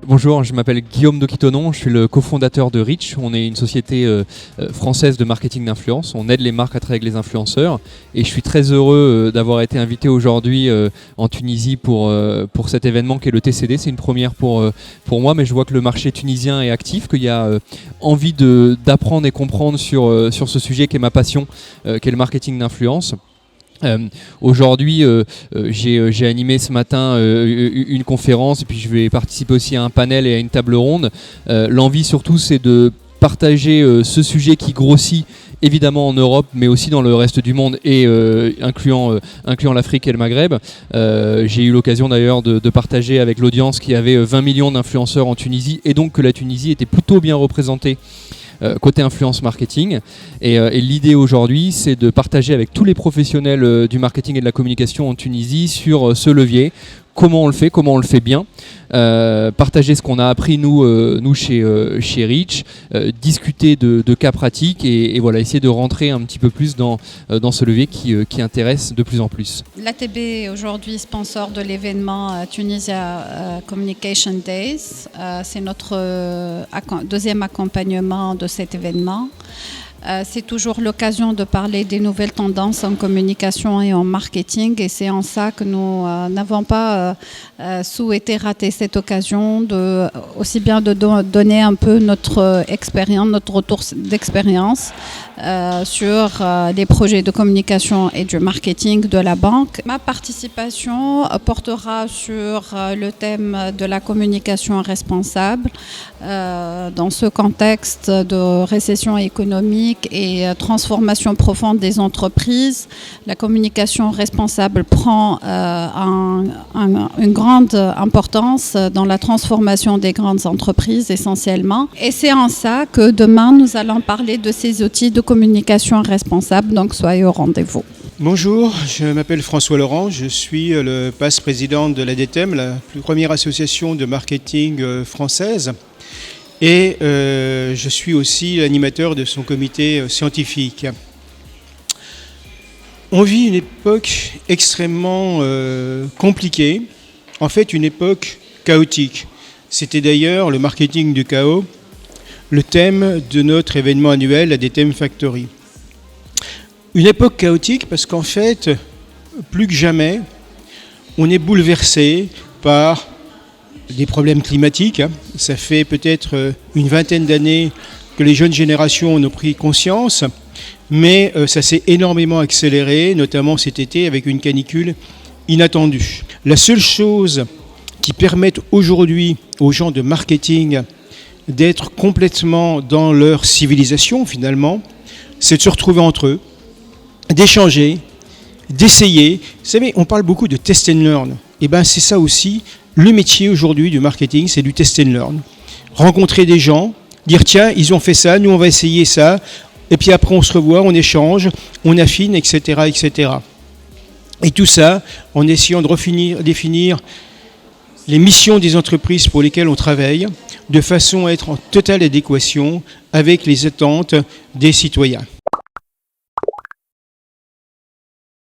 Bonjour, je m'appelle Guillaume Doquitonon, je suis le cofondateur de Reach. On est une société française de marketing d'influence. On aide les marques à travailler avec les influenceurs. Et je suis très heureux d'avoir été invité aujourd'hui en Tunisie pour cet événement qui est le TCD. C'est une première pour moi, mais je vois que le marché tunisien est actif, qu'il y a envie d'apprendre et comprendre sur ce sujet qui est ma passion, qui est le marketing d'influence. Aujourd'hui, j'ai animé ce matin une conférence et puis je vais participer aussi à un panel et à une table ronde. L'envie surtout, c'est de partager ce sujet qui grossit évidemment en Europe, mais aussi dans le reste du monde et incluant l'Afrique et le Maghreb. J'ai eu l'occasion d'ailleurs de partager avec l'audience qu'il y avait 20 millions d'influenceurs en Tunisie et donc que la Tunisie était plutôt bien représentée côté influence marketing. Et l'idée aujourd'hui, c'est de partager avec tous les professionnels du marketing et de la communication en Tunisie sur ce levier. Comment on le fait bien, partager ce qu'on a appris nous chez Reach, discuter de cas pratiques et voilà, essayer de rentrer un petit peu plus dans ce levier qui intéresse de plus en plus. L'ATB aujourd'hui sponsor de l'événement Tunisia Communication Days. C'est notre deuxième accompagnement de cet événement. C'est toujours l'occasion de parler des nouvelles tendances en communication et en marketing et c'est en ça que nous n'avons pas souhaité rater cette occasion aussi bien de donner un peu notre expérience, notre retour d'expérience sur les projets de communication et du marketing de la banque. Ma participation portera sur le thème de la communication responsable dans ce contexte de récession économique et transformation profonde des entreprises. La communication responsable prend une grande importance dans la transformation des grandes entreprises essentiellement. Et c'est en ça que demain, nous allons parler de ces outils de communication responsable, donc soyez au rendez-vous. Bonjour, je m'appelle François Laurent, je suis le vice-président de l'ADTEM, la plus première association de marketing française. Et je suis aussi l'animateur de son comité scientifique. On vit une époque extrêmement compliquée, en fait une époque chaotique. C'était d'ailleurs le marketing du chaos, le thème de notre événement annuel, l'ADTEM Factory. Une époque chaotique parce qu'en fait, plus que jamais, on est bouleversé par des problèmes climatiques. Ça fait peut-être une vingtaine d'années que les jeunes générations en ont pris conscience, mais ça s'est énormément accéléré, notamment cet été avec une canicule inattendue. La seule chose qui permette aujourd'hui aux gens de marketing d'être complètement dans leur civilisation finalement, c'est de se retrouver entre eux, d'échanger, d'essayer. Vous savez, on parle beaucoup de test and learn. Et bien c'est ça aussi. Le métier aujourd'hui du marketing, c'est du test and learn. Rencontrer des gens, dire tiens, ils ont fait ça, nous on va essayer ça, et puis après on se revoit, on échange, on affine, etc., etc. Et tout ça en essayant de définir les missions des entreprises pour lesquelles on travaille, de façon à être en totale adéquation avec les attentes des citoyens.